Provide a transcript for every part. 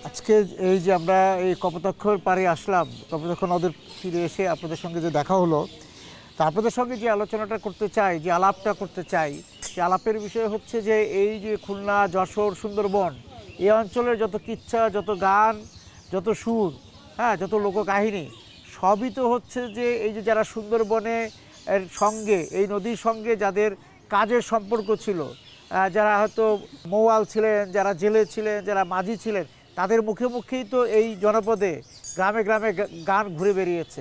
আজকে এই যে আমরা এই কপোতাক্ষর পাড়ে আসলাম, কপোতাক্ষ নদের তীরে এসে আপনাদের সঙ্গে যে দেখা হলো, তা আপনাদের সঙ্গে যে আলোচনাটা করতে চাই, যে আলাপটা করতে চাই, সে আলাপের বিষয় হচ্ছে যে এই যে খুলনা, যশোর, সুন্দরবন এই অঞ্চলের যত কিচ্ছা, যত গান, যত সুর, হ্যাঁ, যত লোককাহিনী, সবই তো হচ্ছে যে এই যে যারা সুন্দরবনে এর সঙ্গে, এই নদীর সঙ্গে যাদের কাজের সম্পর্ক ছিল, যারা হয়তো মৌয়াল ছিলেন, যারা জেলে ছিলেন, যারা মাঝি ছিলেন, তাদের মুখে মুখেই তো এই জনপদে গ্রামে গ্রামে গান ঘুরে বেরিয়েছে,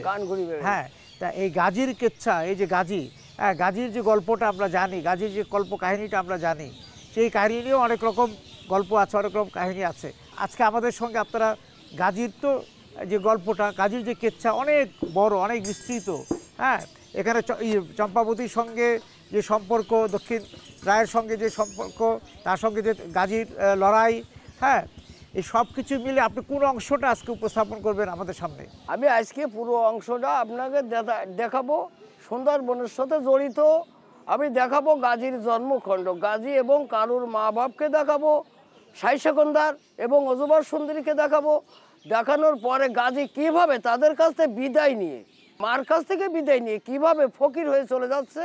হ্যাঁ। তা এই গাজীর কেচ্ছা, এই যে গাজী, হ্যাঁ, গাজীর যে গল্পটা আমরা জানি, গাজীর যে কল্প কাহিনীটা আমরা জানি, সেই কাহিনী নিয়েও অনেক রকম গল্প আছে, অনেক রকম কাহিনী আছে। আজকে আমাদের সঙ্গে আপনারা গাজীর তো যে গল্পটা, গাজীর যে কেচ্ছা অনেক বড়, অনেক বিস্তৃত, হ্যাঁ। এখানে চম্পাবতীর সঙ্গে যে সম্পর্ক, দক্ষিণ রায়ের সঙ্গে যে সম্পর্ক, তার সঙ্গে যে গাজীর লড়াই, হ্যাঁ, এই সব কিছু মিলে আপনি কোন অংশটা আজকে উপস্থাপন করবেন আমাদের সামনে? আমি আজকে পুরো অংশটা আপনাকে দেখাবো, সুন্দরবনের সাথে জড়িত। আমি দেখাবো গাজীর জন্মখণ্ড, গাজী এবং কারুর মা বাপকে দেখাবো, সাই সেকন্দার এবং অজুবার সুন্দরীকে দেখাবো। দেখানোর পরে গাজী কিভাবে তাদের কাছ থেকে বিদায় নিয়ে, মার কাছ থেকে বিদায় নিয়ে কিভাবে ফকির হয়ে চলে যাচ্ছে,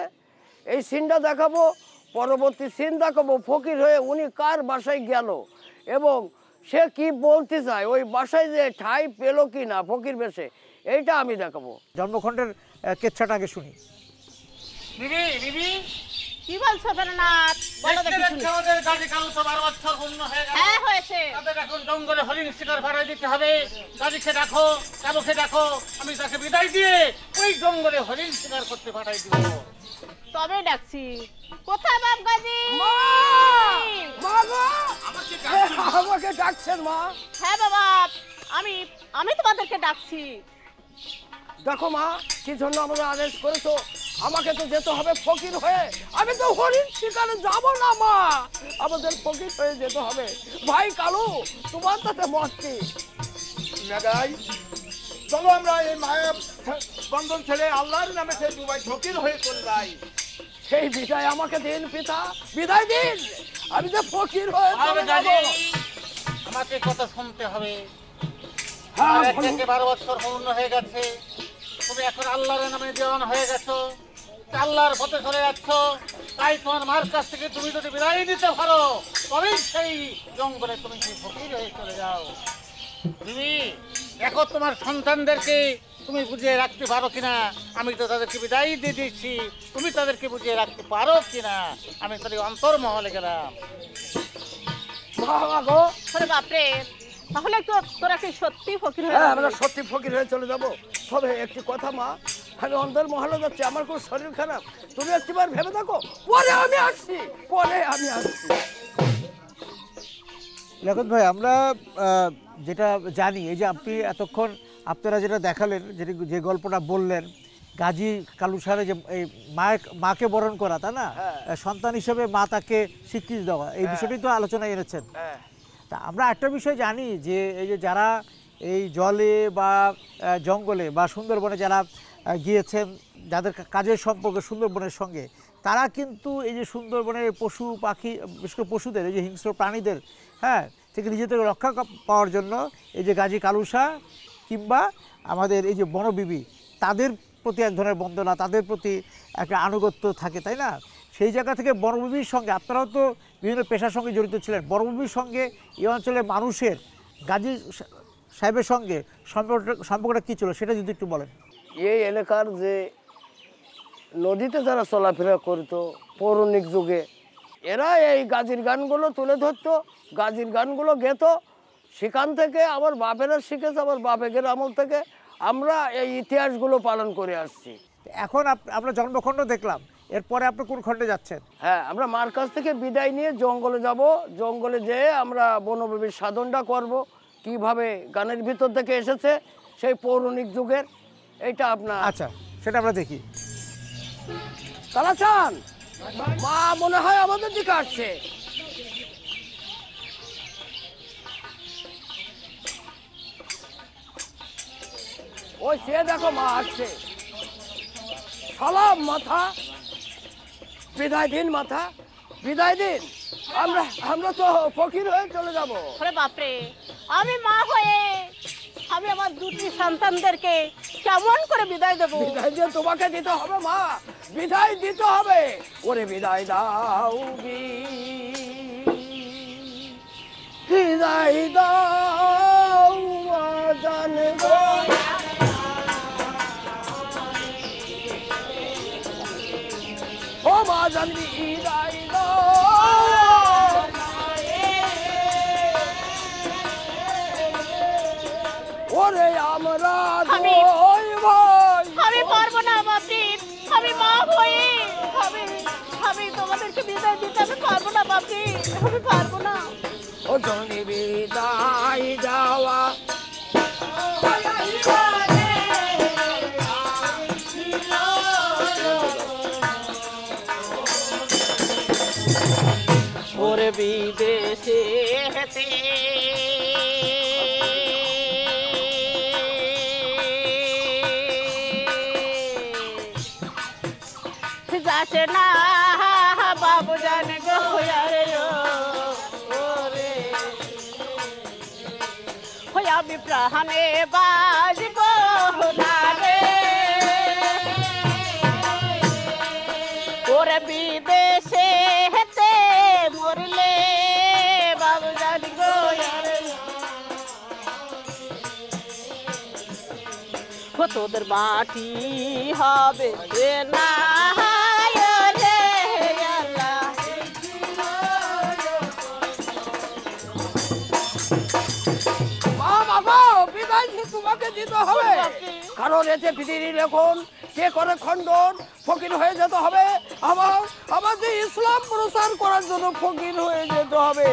এই সিনটা দেখাবো। পরবর্তী সিন দেখাবো ফকির হয়ে উনি কার বাসায় গেল এবং সে কি বলতে চায়, ওই বাসায় যে ঠাঁই পেল কি না ফকির বেশে, এইটা আমি দেখাবো। জন্মখণ্ডের কেচ্ছাটা আগে শুনি। কি বলছো বেনানাথ? বলো দেখি। আমাদের গাজী কালু তো 12 বছর পূর্ণ হয়ে গেল। হ্যাঁ হয়েছে। তাদের এখন জঙ্গলে হরিণ শিকার ভাড়ায় দিতে হবে। গাজীকে ডাকো, কালুকে ডাকো, আমি তাকে বিদায় দিয়ে ওই জঙ্গলে হরিণ শিকার করতে পাঠাই দিব। তবে ডাকছি। কোথায় বাপ গাজী? মা গো, আমাকে ডাকছেন মা? হ্যাঁ বাবা, আমি তোমাদেরকে ডাকছি। দেখো মা, কি জন্য আমাদের আদেশ করেছো? আমাকে তো যেতে হবে ফকির হয়ে, আমি তো হরিণ শিকারে যাব না মা, আমাদের ফকির হয়ে যেতে হবে। ভাই কালু, তোমার তাতে মত কি? চলো আমরা এই মায়া বন্ধন ছেড়ে আল্লাহর নামে সেই দুবাই ফকির হয়ে চলে যাই। সেই বিদায় আমাকে দিন পিতা, বিদায় দিন, আমি যে ফকির হয়ে চলে যাব। আমাকে কথা শুনতে হবে। হ্যাঁ, 12 বছর পূর্ণ হয়ে গেছে, তুমি এখন আল্লাহর নামে দেওয়ান হয়ে গেছো, আল্লাহর পথে চলে যাচ্ছ। তাই তোমার মার কাছ থেকে তুমি যদি বিদায় দিতে পারো, তবেই সেই জঙ্গলে তুমি সেই ফকির হয়ে চলে যাও। তুমি দেখো তোমার সন্তানদেরকে তুমি বুঝিয়ে রাখতে পারো কিনা। আমি তো তাদেরকে বিদায় দিয়ে দিচ্ছি, তুমি তাদেরকে বুঝিয়ে রাখতে পারো কিনা। আমি তাদের অন্তর্মহলে গেলাম। বাপরে, তাহলে তো তোরা কি সত্যি ফকির হয়ে? হ্যাঁ, আমরা সত্যি ফকির হয়ে চলে যাব। তবে একটি কথা মা, আমি অন্তর মহলে যাচ্ছি, আমার খুব শরীর খারাপ, তুমি একটিবার ভেবে দেখো, পরে আমি আসছি। লেখক ভাই, আমরা যেটা জানি, এই যে আপনি এতক্ষণ আপনারা যেটা দেখালেন, যে গল্পটা বললেন, গাজী কালু সাহেবের যে এই মাকে বরণ করা, তা না, সন্তান হিসেবে মা তাকে স্বীকৃতি দেওয়া, এই বিষয়টি তো আলোচনায় এনেছেন। তা আমরা একটা বিষয় জানি যে এই যে যারা এই জলে বা জঙ্গলে বা সুন্দরবনে যারা গিয়েছেন, যাদের কাজের সম্পর্ক সুন্দরবনের সঙ্গে, তারা কিন্তু এই যে সুন্দরবনের পশু পাখি, বিশেষ করে পশুদের, এই যে হিংস্র প্রাণীদের, হ্যাঁ, থেকে নিজেদের রক্ষা পাওয়ার জন্য এই যে গাজী কালু শাহ কিংবা আমাদের এই যে বনবিবি, তাদের প্রতি এক ধরনের বন্দনা, তাদের প্রতি একটা আনুগত্য থাকে, তাই না? সেই জায়গা থেকে বনবিবির সঙ্গে, আপনারাও তো বিভিন্ন পেশার সঙ্গে জড়িত ছিলেন, বনবিবির সঙ্গে এই অঞ্চলের মানুষের গাজী সাহেবের সঙ্গে সম্পর্কটা কী ছিল সেটা যদি একটু বলেন। এই এলাকার যে নদীতে যারা চলাফেরা করতো পৌরাণিক যুগে, এরা এই গাজির গানগুলো তুলে ধরতো, গাজির গানগুলো গেতো। সেখান থেকে আমার বাপেরা শিখেছে, আমার বাপের আমল থেকে আমরা এই ইতিহাসগুলো পালন করে আসছি। এখন আমরা জন্মখণ্ড দেখলাম, এরপরে আপনি কোন খণ্ডে যাচ্ছেন? হ্যাঁ, আমরা মার কাছ থেকে বিদায় নিয়ে জঙ্গলে যাব। জঙ্গলে যেয়ে আমরা বনবিবির সাধনটা করব, কিভাবে গানের ভিতর থেকে এসেছে সেই পৌরাণিক যুগের, এইটা আপনার। আচ্ছা, সেটা আমরা দেখি। কালাচান, মা মনে হয় আমাদের দিকে আসছে। ওই সে দেখো মা আসছে। সালাম মাথা, বিদায় দিন মাথা, বিদায় দিন। আমরা তো ফকির হয়ে চলে যাব। ওরে বাপরে, আমি মা হয়ে আমি আমার দুটি সন্তানদেরকে কেমন করে বিদায় দেবো? বিদায় দিয়ে তোমাকে দিতে হবে মা, বিদায় দিতে হবে। ওরে বিদায় দাও, বিদায় দাও মা জানে গো। ও মা জানবি বিদায় দাও। ওরে আমরা আমি পারবো না বাপি, আমি মা হয়ে আমি তোমাদেরকে বিদায় দিতে আমি পারবো না বাপি, আমি পারবো না। ও জননী বিদায় যাওয়া ওরে বিদেশে হেতে যাচ্ছে না বাবু জানে গো ওরে আমি প্রাণে বাজব না রে। ওরে বিদেশে হেতে মরলে বাবু জানি গো তোদের মাটি হবে না রে আল্লাহ। বিদায় তোমাকে দিতে হবে, কারণ এতে পৃথিবীর এখন কে করে খণ্ডন, ফকির হয়ে যেতে হবে। আমাদের ইসলাম প্রচার করার জন্য ফকির হয়ে যেতে হবে।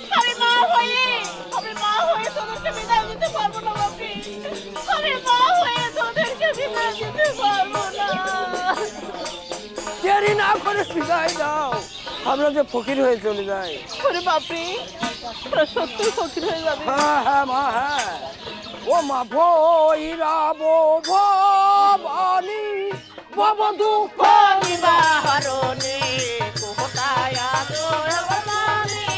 আমি মা হয়ে তোদেরকে বিদায় দিতে পারবো না বাপি, আমি মা হয়ে তোদেরকে বিদায় দিতে পারবো না। দেরি না করে বিদায় দাও, আমরা যে ফকির হয়ে চলে যাই। ওরে বাপি, তোরা সত্যি ফকির হয়ে যাবে। হ্যাঁ হ্যাঁ মা, হ্যাঁ। ও মা ভৈরব ভবানী ভব দুঃখ নিবারণে কোথায় আলো ভবানী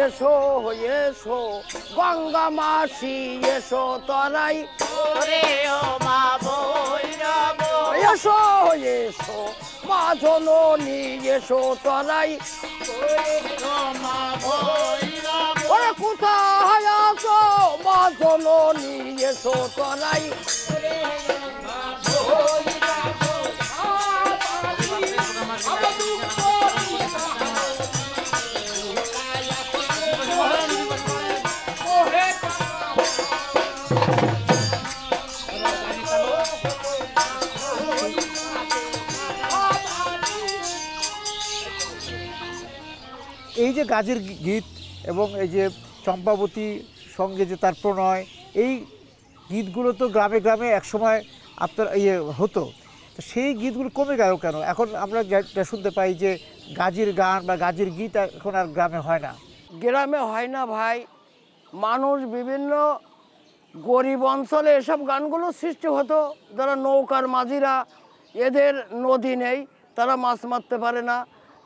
এসো এসো গঙ্গা মাসি এসো তরাই ওরে ও মা ভৈরব এসো এসো মা জননী এসো তরাই ও মা ভৈরব ওরে কোথায় আছো মা জননী এসো তরাই এই যে গাজীর গীত এবং এই যে চম্পাবতী সঙ্গে যে তার প্রণয়, এই গীতগুলো তো গ্রামে গ্রামে একসময় আপনার হতো, তো সেই গীতগুলো কমে গেল কেন? এখন আমরা যেটা শুনতে পাই যে গাজীর গান বা গাজীর গীত এখন আর গ্রামে হয় না। গ্রামে হয় না ভাই, মানুষ বিভিন্ন গরিব অঞ্চলে এসব গানগুলো সৃষ্টি হতো। যারা নৌকার মাঝিরা, এদের নদী নেই, তারা মাছ মারতে পারে না,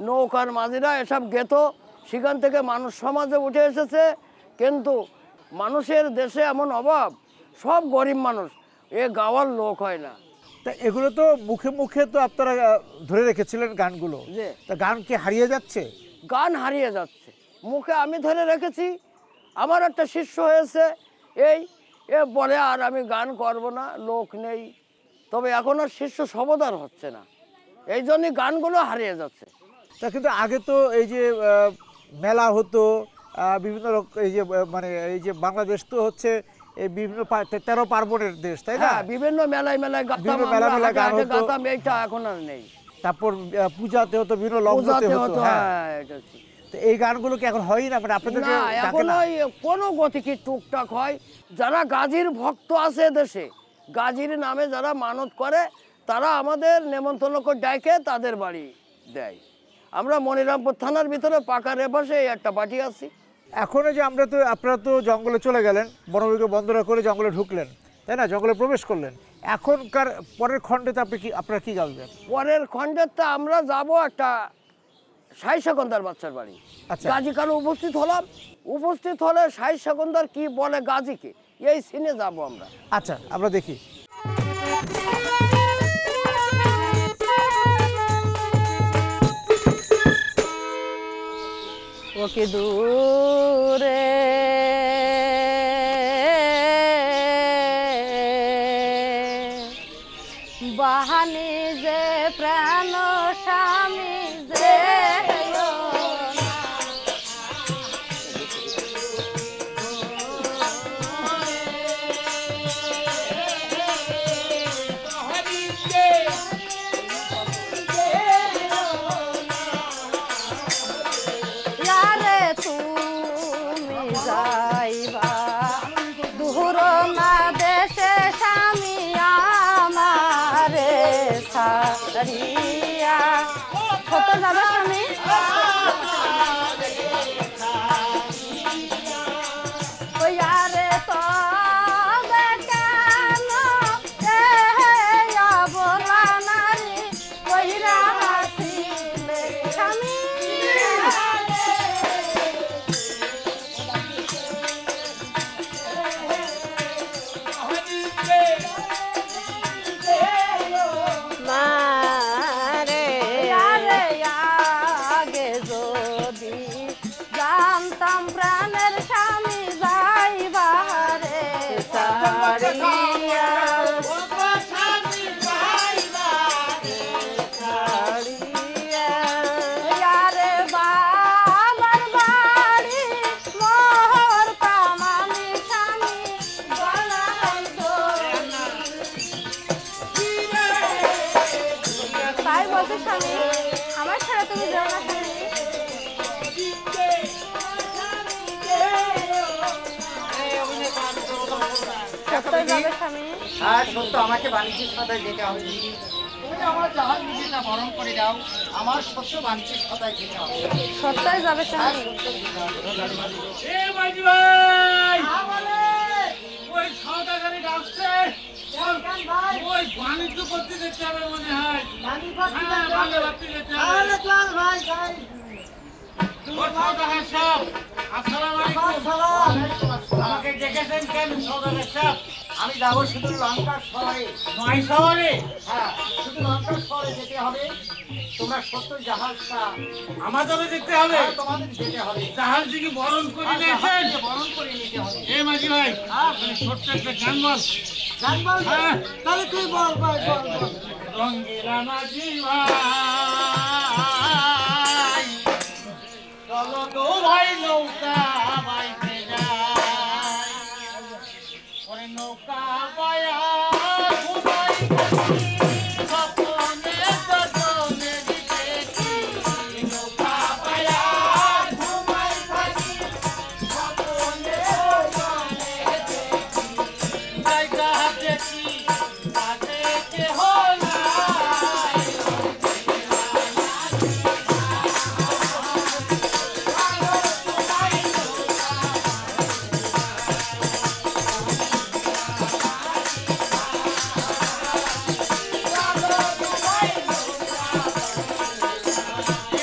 নৌকার মাঝিরা এসব গেত, সেখান থেকে মানুষ সমাজে উঠে এসেছে। কিন্তু মানুষের দেশে এমন অভাব, সব গরিব মানুষ, এ গাওয়ার লোক হয় না। তা এগুলো তো মুখে মুখে তো আপনারা ধরে রেখেছিলেন গানগুলো, যে তা গান কি হারিয়ে যাচ্ছে? গান হারিয়ে যাচ্ছে, মুখে আমি ধরে রেখেছি। আমার একটা শিষ্য হয়েছে, এ বলে আর আমি গান করব না, লোক নেই। তবে এখন আর শিষ্য সমাদর হচ্ছে না, এই জন্যই গানগুলো হারিয়ে যাচ্ছে। তা কিন্তু আগে তো এই যে মেলা হতো, বিভিন্ন এই যে মানে এই যে বাংলাদেশ তো হচ্ছে এই বিভিন্ন 13 পার্বণের দেশ, তাই না? হ্যাঁ, বিভিন্ন মেলায় মেলায় গাতাম, বিভিন্ন মেলা মেলা গান হতো। গাতাম, এইটা এখন আর নেই। তারপর পূজাতে হতো, বিভিন্ন লগ্নতে হতো। হ্যাঁ, এটা ঠিক। তো এই গানগুলো কি এখন হয় না? মানে আপনাদেরকে না, ডাকে এখন না? ওই কোনো গতিকে টুকটাক হয়। যারা গাজীর ভক্ত আছে দেশে, গাজীর নামে যারা মানত করে, তারা আমাদের নেমন্তন্ন করে ডাকে, তাদের বাড়ি দেয়। আমরা মনিরামপুর থানার ভিতরে পাকা রেপাশে একটা বাটি আছি। এখন যে আপনারা তো জঙ্গলে চলে গেলেন, বনবিভাগ বন্ধরা করে জঙ্গলে ঢুকলেন, তাই না? জঙ্গলে প্রবেশ করলেন। এখনকার পরের খণ্ডেতে আপনারা কি গাইবেন? পরের খণ্ডেরটা আমরা যাব একটা সাই সেকন্দার বাচ্চার বাড়ি। আচ্ছা। গাজী কারো উপস্থিত হলাম, উপস্থিত হলে সাই সেকন্দার কি বলে গাজীকে, এই সিনে যাব আমরা। আচ্ছা, আমরা দেখি। ওকে দূরে বাহানি যে প্রাণ স্বামী যে কত যাবে স্বামী? ওই আরে তবে কেন বলা নারী কইরা হাসিলে স্বামী প্রাণের স্বামী যাই বাহারে আরে বাবার বাড়ি মোহর কামানি স্বামী তাই বলছে স্বামী, আমার ছাড়া তুমি যাও না স্বামী। আর সত্য আমাকে বাণিজ্যিক সদায় যেতে হবে। তুমি আমার জাহাজ নিজেটা বরণ করে দাও, আমার সত্য বাণিজ্যিক সদায় যেতে হবে। সত্যই যাবে স্বামী। ওই সওদাগারি ডাকছে, ওই বাণিজ্য করতে যেতে হবে মনে হয়। বাণিজ্য করতে যেতে হবে। ওই সওদাগার সব আসসালামু আলাইকুম। আমাকে ডেকেছেন কেন সওদাগর সাহেব? আমি যাবো শুধু লঙ্কার শহরে। নয় শহরে? হ্যাঁ, শুধু লঙ্কার শহরে যেতে হবে। তোমরা সত্য জাহাজটা আমাদেরও যেতে হবে? তোমাদের যেতে হবে। জাহাজ দিকে বরণ করে নিয়েছেন? জাহাজকে বরণ করে নিতে হবে। এ মাঝি ভাই, তুমি ছোট্ট একটা গান বল। গান বল? হ্যাঁ। তাহলে তুই বল ভাই, বল বল। রঙ্গিলা মাঝি ভাই, চলো গো ভাই নৌকা বাইতে যাই। ওরে নৌকা বাইয়া ঘুমাই থাকি, স্বপ্নে যতনে দেখি। নৌকা বাইয়া ঘুমাই থাকি, স্বপ্নে যতনে দেখি। জায়গা দেখি, কাছে কেহ নাই।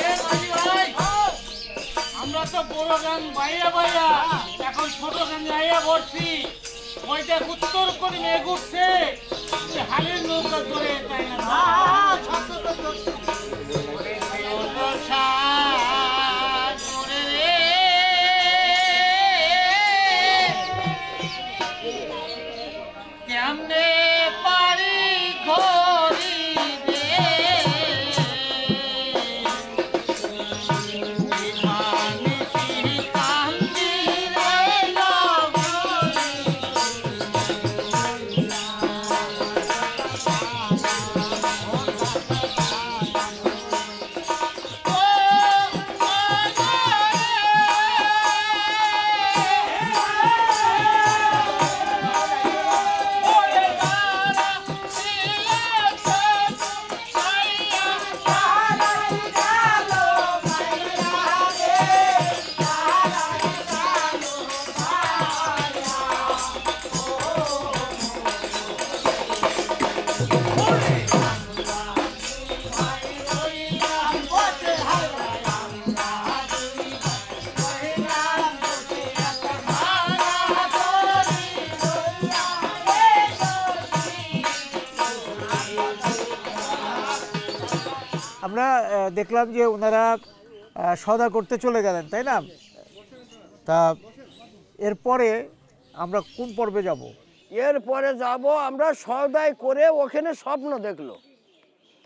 এ মাঝি ভাই, আমরা তো বড় গান বাইয়া বাইয়া এখন ছোট গান যাইয়া বসছি। ওইটা উত্তর করে মেঘ উঠছে, যে হালের নৌকা ধরে তাই না? ওরে মেঘ সাগরে রে, কেমনে পারি ধরিবে মানিসি কান্দি রে লগরি। আমরা দেখলাম যে ওনারা সওদা করতে চলে গেলেন, তাই না? তা এরপরে আমরা কোন পর্বে যাব? এরপরে যাব আমরা সওদাই করে। ওখানে স্বপ্ন দেখলো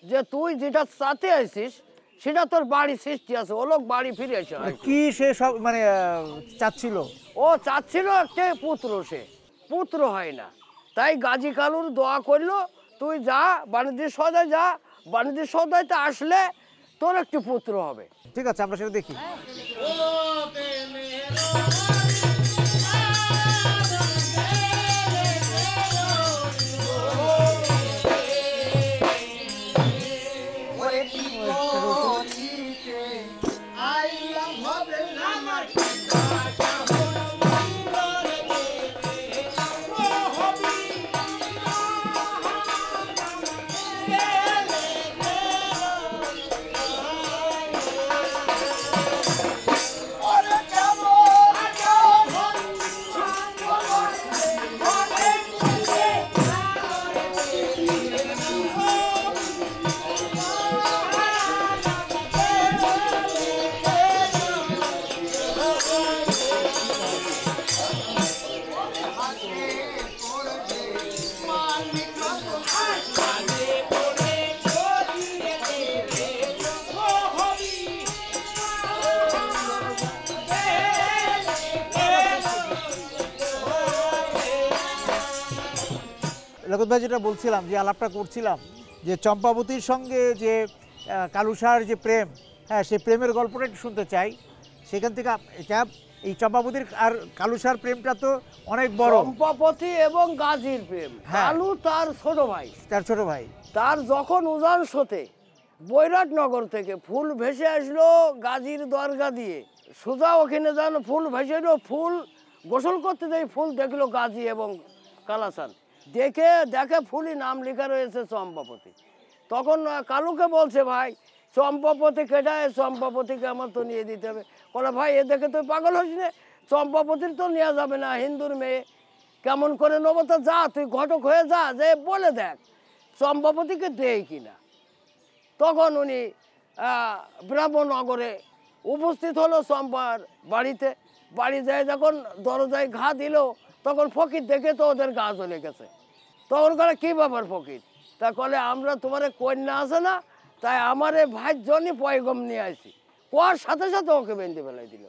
যে তুই যেটা চাতে আইছিস সেটা তোর বাড়ি সৃষ্টি আছে, ও লোক বাড়ি ফিরে এসে কি সে সব মানে চাচ্ছিল? ও চাচ্ছিল একটা পুত্র, সে পুত্র হয় না, তাই গাজী কালুর দোয়া করলো তুই যা বাণিজ্য সৌদায় যা, বাণিজ্য সৌদাইতে আসলে তোর একটি পুত্র হবে। ঠিক আছে, আমরা সেটা দেখি। লগত ভাই, যেটা বলছিলাম, যে আলাপটা করছিলাম, যে চম্পাবতীর সঙ্গে যে কালুসার যে প্রেম, হ্যাঁ, সেই প্রেমের গল্পটা একটু শুনতে চাই। সেখান থেকে এটা এই চম্পাবতীর আর কালুসার প্রেমটা তো অনেক বড়। চম্পাবতী এবং গাজীর প্রেম। হ্যাঁ। কালু তার ছোট ভাই, তার ছোট ভাই। তার যখন উজান সতে বৈরাটনগর থেকে ফুল ভেসে আসলো গাজীর দরগা দিয়ে, সোজা ওখানে যেন ফুল ভেসে এলো, ফুল গোসল করতে যাই ফুল দেখলো গাজী এবং কালাচান, দেখে ফুলই নাম লেখা রয়েছে চম্পাবতী। তখন কালুকে বলছে, ভাই চম্পাপতি কেটায়, চম্পাপতিকে আমার তো নিয়ে দিতে হবে। বলে ভাই এ দেখে তুই পাগল হইস না, চম্পাপতির তো নেওয়া যাবে না, হিন্দুর মেয়ে, কেমন করে নেবো? তো যা তুই ঘটক হয়ে যা, যে বলে দেখ চম্পাপতিকে দেয় কিনা। তখন উনি ব্রাহ্মণনগরে উপস্থিত হলো চম্পার বাড়িতে। বাড়ি যায় যখন দরজায় ঘা দিল, তখন ফকির দেখে তো ওদের গা জ্বলে গেছে। তখন করে কী ব্যাপার ফকির? তা কলে আমরা তোমার কন্যা আছে না, তাই আমার ভাইয়ের জন্যই পয়গম নিয়ে আসি। কোয়ার সাথে সাথে ওকে বেঁধে ফেলাই দিল।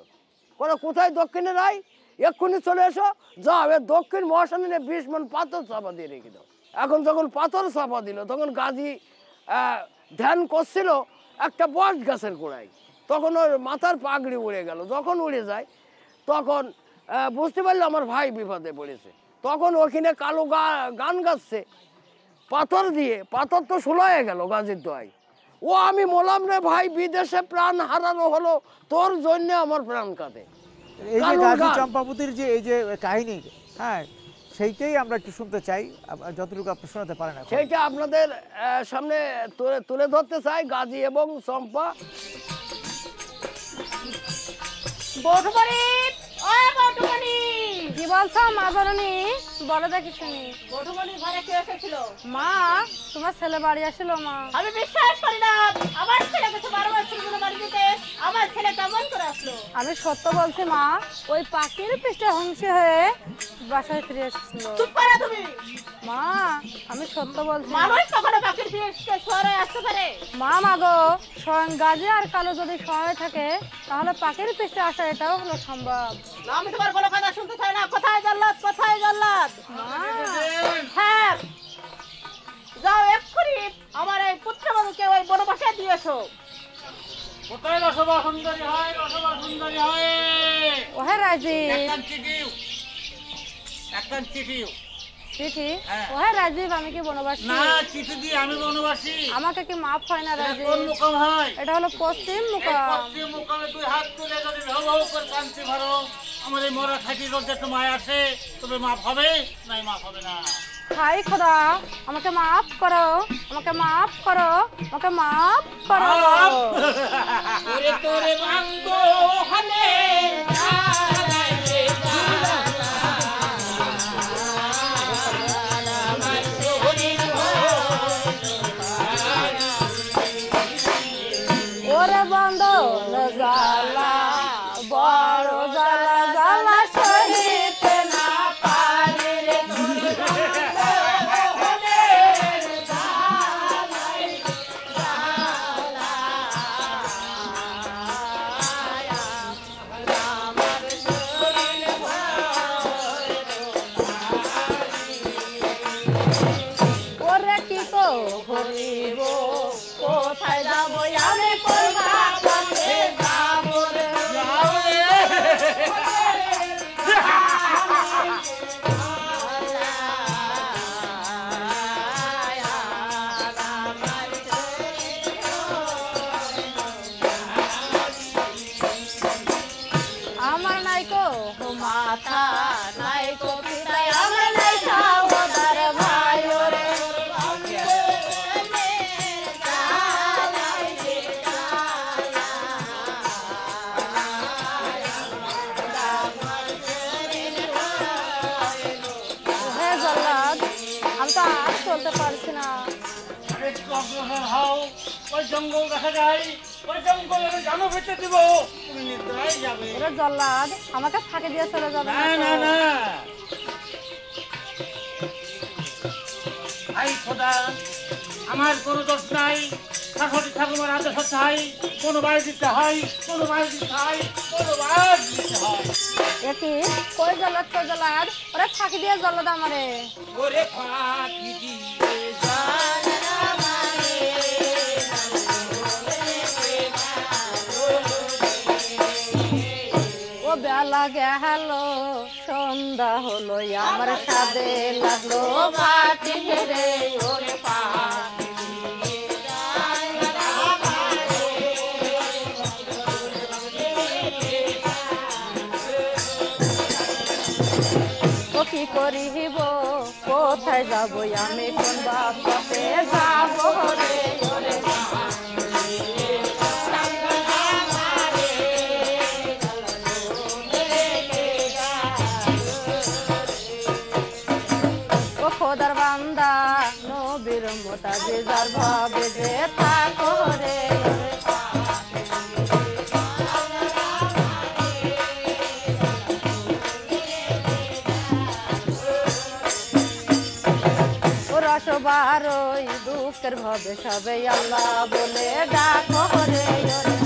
বলে কোথায় দক্ষিণে রাই, এক্ষুনি চলে এসো, যাও এর দক্ষিণ মহাশানে 20 মণ পাথর চাপা দিয়ে রেখে দাও। এখন যখন পাথর চাপা দিল, তখন গাজী ধ্যান করছিল একটা বট গাছের গোড়ায়। তখন ওর মাথার পাগড়ি উড়ে গেল। যখন উড়ে যায় তখন বুঝতে পারলো আমার ভাই বিপদে পড়েছে। তখন ওখানে কালো গান গাচ্ছে পাথর দিয়ে, পাথর তো ষোলো হয়ে গেল গাজীর দোয়ায়। ও আমি বললাম রে ভাই, বিদেশে প্রাণ হারানো হলো, তোর জন্য আমার প্রাণ কাঁদে। এই যে গাজী চম্পাবতীর যে এই যে কাহিনী, হ্যাঁ, সেইটাই আমরা একটু শুনতে চাই, যতটুকু আপনি শোনাতে পারেন। সেইটা আপনাদের সামনে তুলে ধরতে চাই, গাজী এবং চম্পা। বটুমণি, ও বটুমণি, কি বলছো মা জননী? বলো দেখি শুনি। বটুমণি ঘরে কে এসেছিল? মা, তোমার ছেলে বাড়ি আসলো মা। আমি বিশ্বাস করি না, আমার ছেলে কাছে 12 বছর ধরে বাড়ি দিতে, আমার ছেলে কেমন করে আসলো? আমি সত্য বলছি মা, ওই পাখির পৃষ্ঠে হুমসি হয়ে বাসায় ফিরে এসেছিল। চুপ করো তুমি। মা, আমি সত্য বলছি। মানুষ কখনো পাখির পৃষ্ঠে শহরে আসতে পারে? মা মাগো, স্বয়ং গাজী আর কালো যদি সহায় থাকে, তাহলে পাখির পৃষ্ঠে আসা এটাও হলো সম্ভব। না, আমি তোমার কোনো কথা শুনতে চাই না। কোথায় জল্লাদ, কোথায় জল্লাদ? হ্যাঁ, যাও এক্ষুনি আমার এই পুত্রবধূকে ওই বনবাসে দিয়েছো। কোথায় রসবা সুন্দরী হয়, রসবা সুন্দরী হয়? ওহে রাজীব, একখান চিঠি। চিঠি? হ্যাঁ। ওহে রাজীব, আমি কি বনবাসী? না, চিঠি দিয়ে আমি বনবাসী। আমাকে কি মাফ হয় না এটা রাজীব? কোন মুকাম হয়? এটা হলো পশ্চিম এই মুকাম। পশ্চিম মুকামে তুই হাত তুলে যদি ভাউ ভাউ করে কাঁদতে পারো, আমার এই মরা খাঁটির রোদে একটু মায় আসে, তবে মাফ হবে, নাই মাফ হবে না। হাই খোদা, আমাকে মাফ করো, আমাকে মাফ করো, আমাকে মাফ করো। ওরে তোরে মাঙ্গো হালে ওরে বন্ধ জ্বালা, বড় জ্বালা, জ্বালা সহিতে না পারি রে। ওরে কি করিব, কোথায় যাব আমি, করবা কাছে যাব রে। আমার নাইকো মাথা, নাইকো পিতা, আমার নাই সহোদর ভাই রে। হে জল্লাদ, আমি তো আর চলতে পারছি না। একটু অগ্রসর হও, ওই জঙ্গল দেখা যায়, ওই জঙ্গল আমি জানো ভেতরে দিব, তুমি নিদ্রায় যাবে। ওরে জল্লাদ, আমাকে ফাঁকি দিয়ে চলে যাবে না না না, ভাই খোদা, আমার কোনো দোষ নাই। শাশুড়ি ঠাকুমার আদেশ চাই, কোনো বাড়ি দিতে হয়, কোনো বাড়ি দিতে হয়, কোনো বাড়ি দিতে হয়। এটি কই জল্লাদ, কই জল্লাদ, ওরে ফাঁকি দিয়ে জল্লাদ আমারে। ওরে ফাঁকি দিয়ে জান আমারে, ও বেলা গেল, সন্ধ্যা হলো, আমার সাদে লাগলো বাতি রে। ওরে ফাঁকি দিয়ে জান আমারে। ও কি করিব, কোথায় যাব আমি, কোন বাপে যাব রে। ওরে ফাঁকি সবার ওই দুঃখের ভবে সবে আল্লাহ বলে ডাকো রে ওরে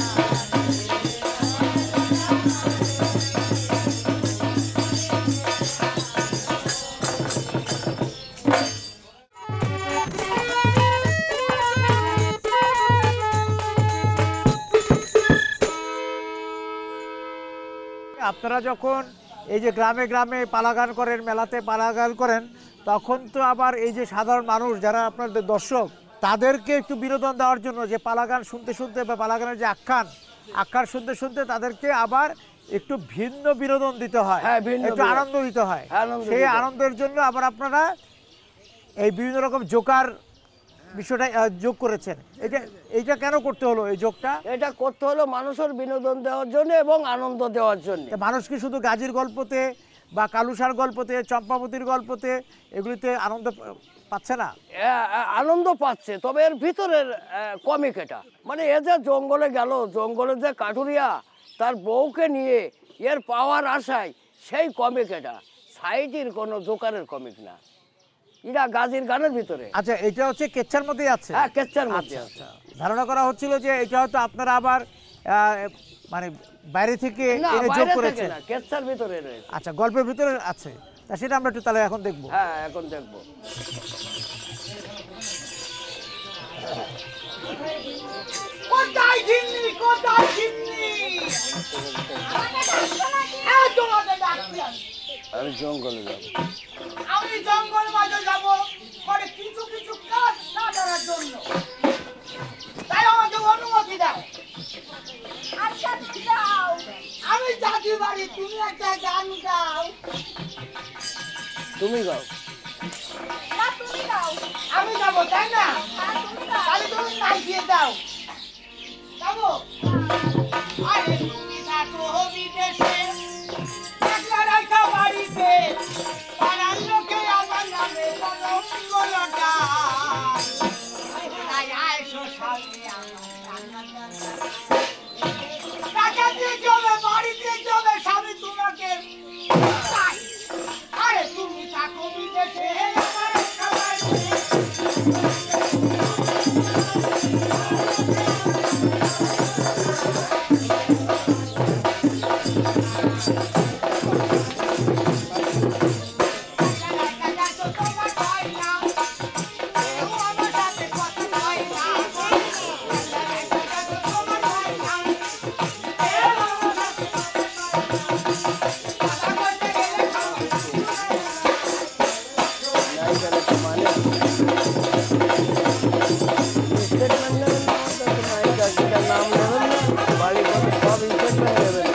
আপনারা যখন এই যে গ্রামে গ্রামে পালাগান করেন, মেলাতে পালাগান করেন, তখন তো আবার এই যে সাধারণ মানুষ যারা আপনাদের দর্শক তাদেরকে একটু বিনোদন দেওয়ার জন্য যে পালাগান শুনতে শুনতে বা পালাগানের যে আখ্যান শুনতে শুনতে তাদেরকে আবার একটু ভিন্ন বিনোদন দিতে হয়, হ্যাঁ, ভিন্ন একটু বিনোদন। আনন্দ দিতে হয়। আনন্দ সেই দিতে হয়। আনন্দের জন্য আবার আপনারা এই বিভিন্ন রকম জোকার বিষয়টা যোগ করেছেন। এইটা কেন করতে হলো এই যোগটা? এটা করতে হলো মানুষের বিনোদন দেওয়ার জন্য এবং আনন্দ দেওয়ার জন্য। তা মানুষ কি শুধু গাজীর গল্পতে বা কালুসার গল্পতে, চম্পাবতীর গল্পতে এগুলিতে আনন্দ পাচ্ছে না? আনন্দ পাচ্ছে, তবে এর ভিতরের কমিক এটা, মানে এ যে জঙ্গলে গেল, জঙ্গলে যে কাঠুরিয়া তার বউকে নিয়ে এর পাওয়ার আশায় সেই কমিক এটা, সাইটির কোনো জোকারের কমিক না, এটা গাজীর গানের ভিতরে। আচ্ছা, এটা হচ্ছে কেচ্ছার মধ্যেই আছে? হ্যাঁ, কেচ্ছার মধ্যে আছে। ধারণা করা হচ্ছিল যে এটা হয়তো আপনারা আবার মানে বাইরে থেকে না, এনে যোগ বাইরে থেকে করেছেন। না, কেচ্ছার ভিতরে রয়েছে। আচ্ছা, গল্পের ভিতরে আছে, তা সেটা আমরা একটু তাহলে এখন দেখবো। হ্যাঁ, এখন দেখবো। কোথায় ঝিন্নি, কোথায় ঝিন্নি? হ্যাঁ, তোমাকে ডাকছি আমি। আমি জঙ্গলে যাব। আমি জঙ্গল মাঝে যাব মানে কিছু কিছু কাজ না করার জন্য, তাই আমাকে অনুমতি দাও। আচ্ছা, যাও। আমি যাচ্ছি বাড়ি, তুমি একটা গান গাও। তুমি গাও। না, তুমি গাও। আমি যাবো, তাই না? তাহলে তুমি নাচিয়ে দাও। যাবো? আরে তুমি থাকো বিদেশে, একলা রাখা বাড়িতে, পাড়ার লোকে আমার নামে মঙ্গলটা। তাই আইসো সামনে আমার রান্নাটা। টাকা দিয়ে চলে, বাড়ি দিয়ে চলে, স্বামী তোমাকে চাই। আরে তুমি থাকো বিদেশে, আমার একটা বাড়িতে। নাম নেবেন না, বাড়ি ঘরে সব স্টেটমেন্ট নেবেন।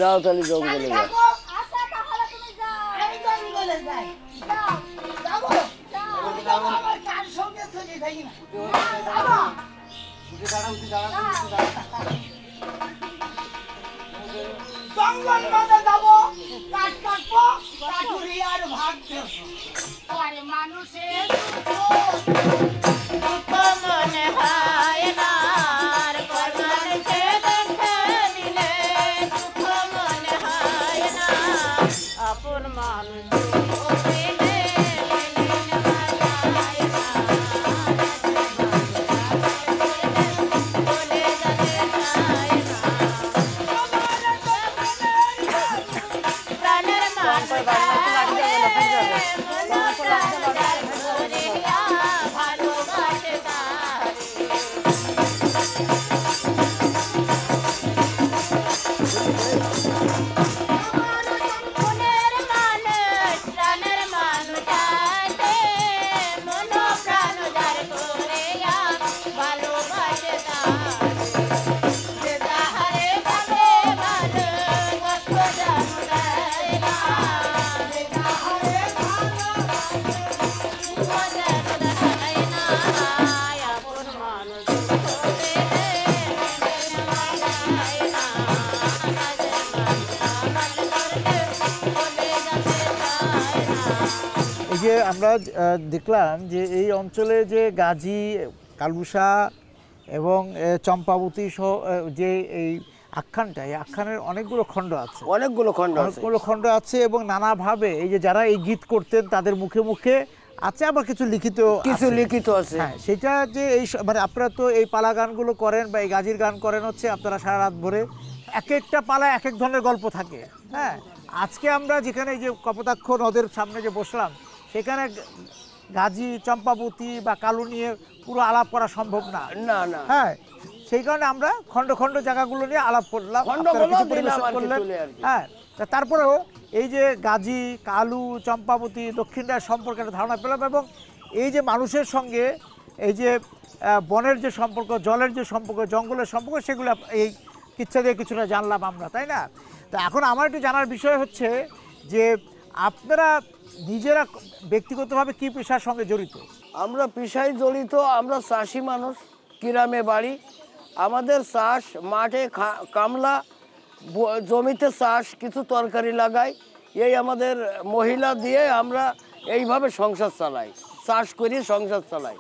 যাও তাহলে জঙ্গলে যাও। আচ্ছা, তাহলে তুমি যাও। আমি জঙ্গলে যাই। যাও। যাবো? যাও। আমার কার সঙ্গে চলে যাই না। যাবো? জঙ্গল মাঝে যাবো, কাঠ কাটবো, কাঠুরি আর ভাত দেবো। পরে মানুষের দুঃখ মনে হয় না, আর পরমানকে দেখে দিলে আমরা দেখলাম যে এই অঞ্চলে যে গাজী, কালুশা এবং চম্পাবতী সহ যে এই আখ্যানটা, এই আখ্যানের অনেকগুলো খণ্ড আছে, অনেকগুলো খণ্ড আছে এবং নানাভাবে এই যে যারা এই গীত করতেন তাদের মুখে মুখে আছে, আবার কিছু লিখিত আছে। হ্যাঁ, সেটা যে এই মানে আপনারা তো এই পালা গানগুলো করেন বা এই গাজীর গান করেন হচ্ছে আপনারা সারা রাত ভরে, এক একটা পালায় এক এক ধরনের গল্প থাকে। হ্যাঁ, আজকে আমরা যেখানে এই যে কপোতাক্ষ নদের সামনে যে বসলাম, সেখানে গাজী, চম্পাবতী বা কালু নিয়ে পুরো আলাপ করা সম্ভব না। হ্যাঁ, সেই কারণে আমরা খণ্ড খণ্ড জায়গাগুলো নিয়ে আলাপ করলাম, করলেন। হ্যাঁ, তারপরেও এই যে গাজী, কালু, চম্পাবতী, দক্ষিণদার সম্পর্কে একটা ধারণা পেলাম এবং এই যে মানুষের সঙ্গে এই যে বনের যে সম্পর্ক, জলের যে সম্পর্ক, জঙ্গলের সম্পর্ক, সেগুলো এই কিচ্ছা দিয়ে কিছুটা জানলাম আমরা, তাই না? তা এখন আমার একটু জানার বিষয় হচ্ছে যে আপনারা নিজেরা ব্যক্তিগতভাবে কি পেশার সঙ্গে জড়িত? আমরা পেশায় জড়িত, আমরা চাষি মানুষ, গ্রামে বাড়ি, আমাদের চাষ, মাঠে কামলা, জমিতে চাষ, কিছু তরকারি লাগাই, এই আমাদের মহিলা দিয়ে আমরা এইভাবে সংসার চালাই, চাষ করি, সংসার চালাই।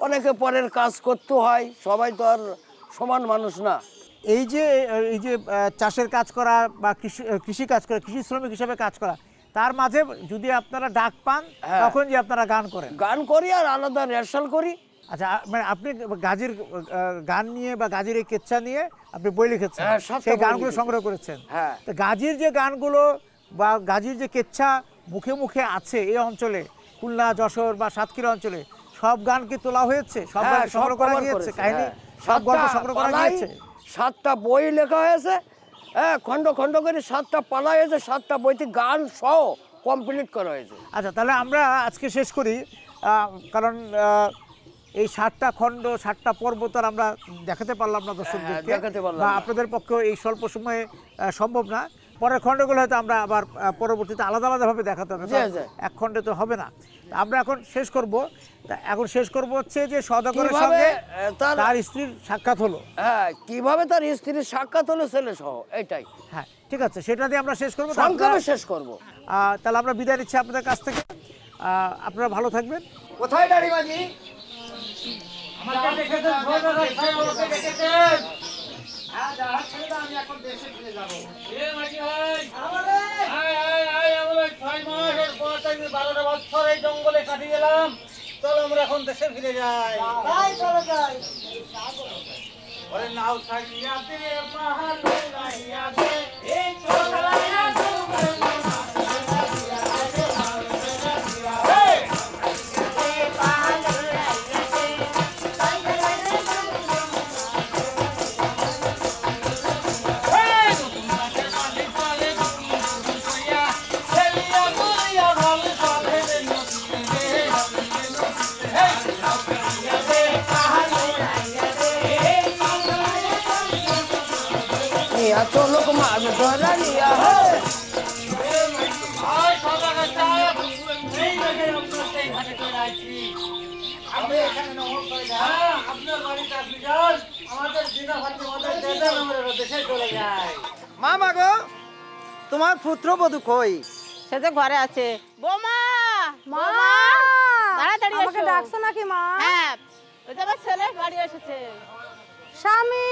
অনেকে পরের কাজ করতে হয়, সবাই তো আর সমান মানুষ না। এই যে চাষের কাজ করা বা কৃষি কাজ করা, কৃষি শ্রমিক হিসেবে কাজ করা, তার মাঝে যদি আপনারা ডাক পান তখন যে আপনারা গান করি আর আলাদা রেহার্সাল করি। আচ্ছা, মানে আপনি গাজীর গান নিয়ে বা গাজীর এই কেচ্ছা নিয়ে আপনি বই লিখেছেন, সেই গানগুলো সংগ্রহ করেছেন। তো গাজীর যে গানগুলো বা গাজীর যে কেচ্ছা মুখে মুখে আছে এই অঞ্চলে, খুলনা, যশোর বা সাতক্ষীরা অঞ্চলে, সব গান কি তোলা হয়েছে? সব গান সংগ্রহ করা গিয়েছে? কাহিনী সব গল্প সংগ্রহ করা গিয়েছে? 7টা বই লেখা হয়েছে, হ্যাঁ, খণ্ড খণ্ড করে 7টা পালা হয়েছে, 7টা বইতে গান সহ কমপ্লিট করা হয়েছে। আচ্ছা, তাহলে আমরা আজকে শেষ করি, কারণ এই 7টা খণ্ড, 7টা পর্ব তো আমরা দেখাতে পারলাম না দর্শকদেরকে, বা আপনাদের পক্ষে এই স্বল্প সময়ে সম্ভব না। পরের খণ্ডগুলো হয়তো আমরা আবার পরবর্তীতে আলাদা আলাদাভাবে দেখাতে হবে, এক খণ্ডে তো হবে না। আমরা এখন শেষ করব। হচ্ছে যে সওদাগরের সঙ্গে তার স্ত্রীর সাক্ষাৎ হলো। হ্যাঁ, কিভাবে তার স্ত্রীর সাক্ষাৎ হলো ছেলে সহ, এটাই। হ্যাঁ, ঠিক আছে, সেটা দিয়ে আমরা শেষ করবো, সংক্ষেপে শেষ করব। তাহলে আমরা বিদায় নিচ্ছি আপনাদের কাছ থেকে। আপনারা ভালো থাকবেন। কোথায় দাঁড়িবাজি? আমাকে দেখেছেন, আমাকে দেখেছেন। আমি এখন দেশে ফিরে যাবো। মাসের পর 12টা বছর এই জঙ্গলে কাটিয়ে গেলাম, চলো আমরা এখন দেশে ফিরে যাই। চলো যাই। নাও ছাড়িয়া দে পাহাড় লাইয়া দে, এই চলো চলো মাছ ধরা নিয়া মামা গো, তোমার পুত্রবধূ কই? সে তো ঘরে আছে। বৌমা, মা, তাড়াতাড়ি আমাকে এসো। ডাকছো নাকি মা? হ্যাঁ, ওই তো আমার ছেলে বাড়ি এসেছে। স্বামী